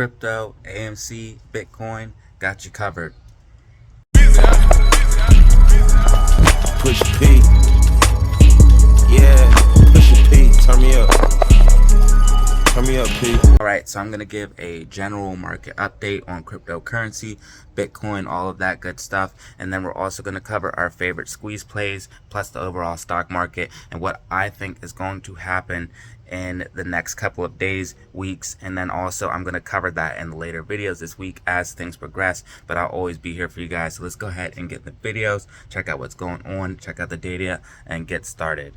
Crypto, AMC, Bitcoin, got you covered. Push P. Yeah, push P. Turn me up. Turn me up, P. Alright, so I'm going to give a general market update on cryptocurrency, Bitcoin, all of that good stuff. And then we're also going to cover our favorite squeeze plays, plus the overall stock market, and what I think is going to happen in the next couple of days, weeks. And then also I'm going to cover that in the later videos this week as things progress. But I'll always be here for you guys. So let's go ahead and get the videos, check out what's going on, check out the data, and get started.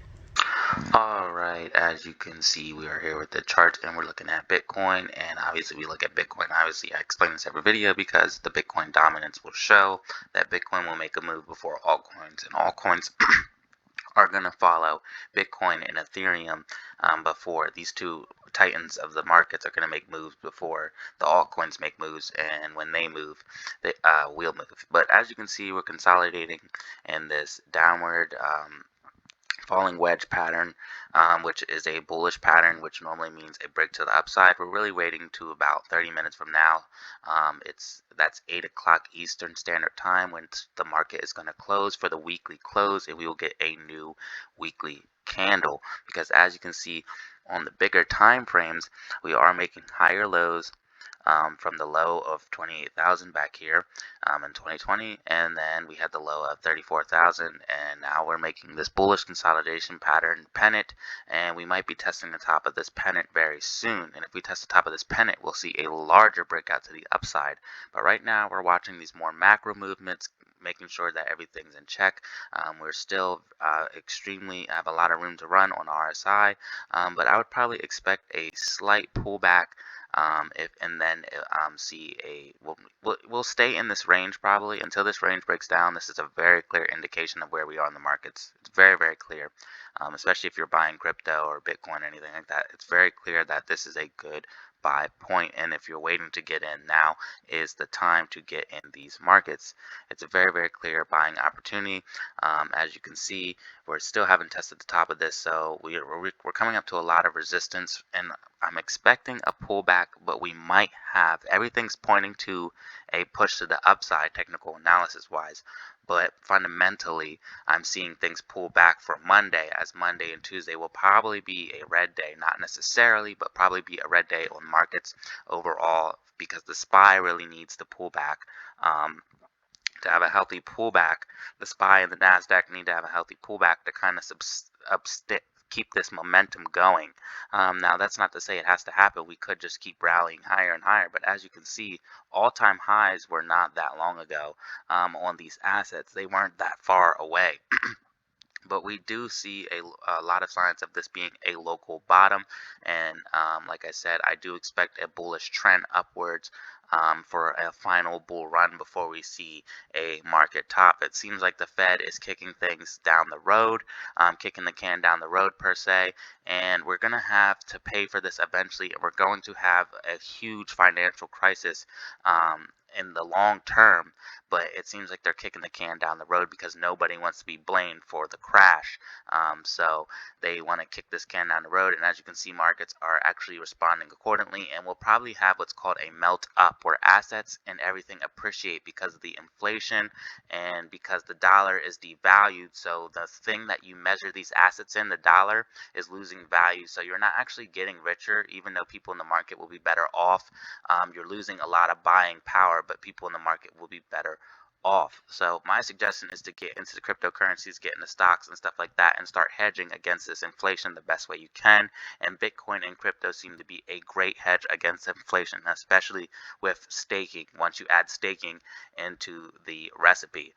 Alright, as you can see, we are here with the chart and we're looking at Bitcoin, and obviously we look at Bitcoin. Obviously I explain this every video because the Bitcoin dominance will show that Bitcoin will make a move before altcoins, and altcoins are going to follow Bitcoin and Ethereum before these two titans of the markets are going to make moves before the altcoins make moves, and when they move, we'll move. But as you can see, we're consolidating in this downward falling wedge pattern, which is a bullish pattern, which normally means a break to the upside. We're really waiting to about 30 minutes from now. That's 8 o'clock Eastern Standard Time when the market is going to close for the weekly close, and we will get a new weekly candle, because as you can see on the bigger time frames, we are making higher lows from the low of 28,000 back here in 2020, and then we had the low of 34,000, and now we're making this bullish consolidation pattern pennant, and we might be testing the top of this pennant very soon. And if we test the top of this pennant, we'll see a larger breakout to the upside. But right now we're watching these more macro movements, making sure that everything's in check. We're still extremely have a lot of room to run on RSI, but I would probably expect a slight pullback. See we'll stay in this range probably until this range breaks down. This is a very clear indication of where we are in the markets. It's very, very clear, especially if you're buying crypto or Bitcoin or anything like that. It's very clear that this is a good buy point, and if you're waiting to get in, now is the time to get in these markets. It's a very, very clear buying opportunity. As you can see, we're still haven't tested the top of this, so we're coming up to a lot of resistance, and I'm expecting a pullback, but we might have, everything's pointing to a push to the upside technical analysis wise, but fundamentally I'm seeing things pull back for Monday, as Monday and Tuesday will probably be a red day, not necessarily, but probably be a red day on markets overall, because the SPY really needs to pull back. To have a healthy pullback, the SPY and the NASDAQ need to have a healthy pullback to kind of keep this momentum going. Now, that's not to say it has to happen. We could just keep rallying higher and higher. But as you can see, all-time highs were not that long ago on these assets. They weren't that far away. But we do see a lot of signs of this being a local bottom, and like I said, I do expect a bullish trend upwards for a final bull run before we see a market top. It seems like the Fed is kicking things down the road, kicking the can down the road per se, and we're going to have to pay for this eventually. We're going to have a huge financial crisis in the long term, but it seems like they're kicking the can down the road because nobody wants to be blamed for the crash. So they want to kick this can down the road, and as you can see, markets are actually responding accordingly, and we'll probably have what's called a melt up, where assets and everything appreciate because of the inflation and because the dollar is devalued. So the thing that you measure these assets in, the dollar, is losing value. So you're not actually getting richer, even though people in the market will be better off. You're losing a lot of buying power, but people in the market will be better off. So my suggestion is to get into the cryptocurrencies, get into stocks and stuff like that, and start hedging against this inflation the best way you can. And Bitcoin and crypto seem to be a great hedge against inflation, especially with staking, once you add staking into the recipe.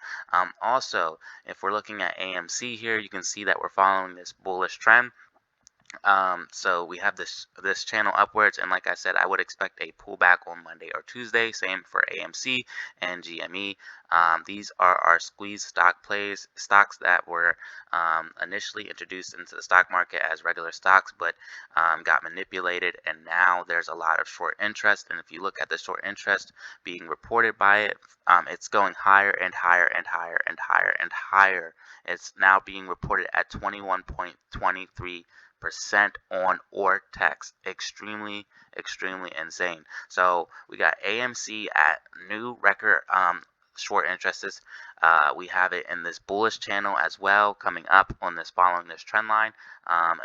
Also, if we're looking at AMC here, you can see that we're following this bullish trend. So we have this channel upwards, and like I said, I would expect a pullback on Monday or Tuesday. Same for AMC and GME. These are our squeeze stock plays, stocks that were initially introduced into the stock market as regular stocks, but got manipulated, and now there's a lot of short interest. And if you look at the short interest being reported by it, it's going higher and higher and higher and higher and higher. It's now being reported at 21.23%. 100% on or text. Extremely, extremely insane. So we got AMC at new record short interests. We have it in this bullish channel as well, coming up on this following this trend line.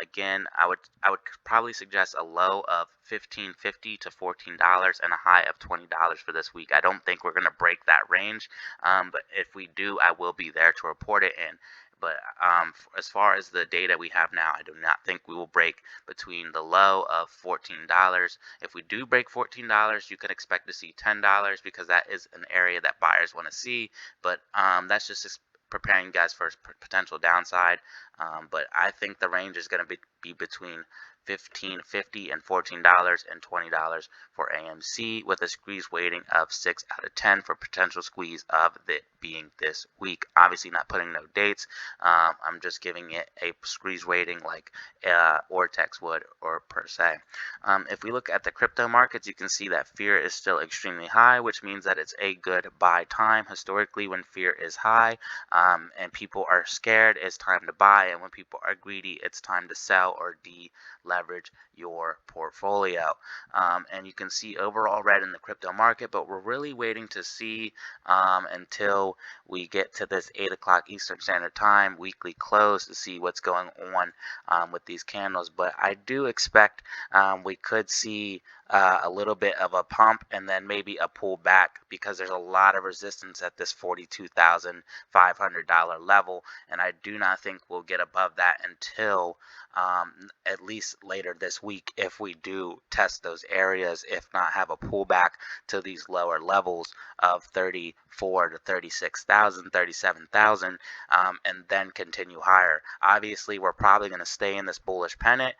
Again, I would probably suggest a low of $15.50 to $14 and a high of $20 for this week. I don't think we're gonna break that range, but if we do, I will be there to report it in. But as far as the data we have now, I do not think we will break between the low of $14. If we do break $14, you can expect to see $10 because that is an area that buyers want to see. But that's just preparing you guys for potential downside. But I think the range is going to be between $15.50 and $14 and $20 for AMC, with a squeeze weighting of 6 out of 10 for potential squeeze of it being this week. Obviously not putting no dates. I'm just giving it a squeeze weighting like Ortex would or per se. If we look at the crypto markets, you can see that fear is still extremely high, which means that it's a good buy time. Historically, when fear is high and people are scared, it's time to buy, and when people are greedy, it's time to sell or leverage your portfolio. And you can see overall red in the crypto market, but we're really waiting to see until we get to this 8 o'clock Eastern Standard Time weekly close to see what's going on with these candles. But I do expect we could see a little bit of a pump and then maybe a pullback because there's a lot of resistance at this $42,500 level, and I do not think we'll get above that until at least later this week if we do test those areas, if not have a pullback to these lower levels of 34 to 36,000, 37,000, and then continue higher. Obviously, we're probably going to stay in this bullish pennant,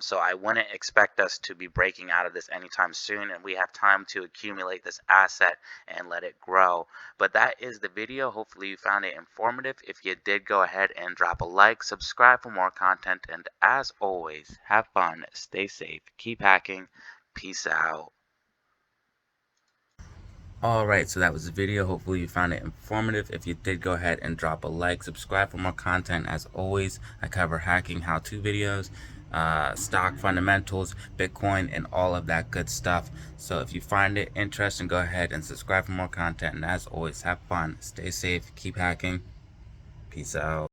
so I wouldn't expect us to be breaking out of this anytime soon, and we have time to accumulate this asset and let it grow. But that is the video. Hopefully you found it informative. If you did, go ahead and drop a like, subscribe for more content, and as always, have fun, stay safe, keep hacking, peace out. Alright, so that was the video. Hopefully you found it informative. If you did, go ahead and drop a like, subscribe for more content. As always, I cover hacking how-to videos, stock fundamentals, Bitcoin, and all of that good stuff. So if you find it interesting, go ahead and subscribe for more content. And as always, have fun, stay safe, keep hacking, peace out.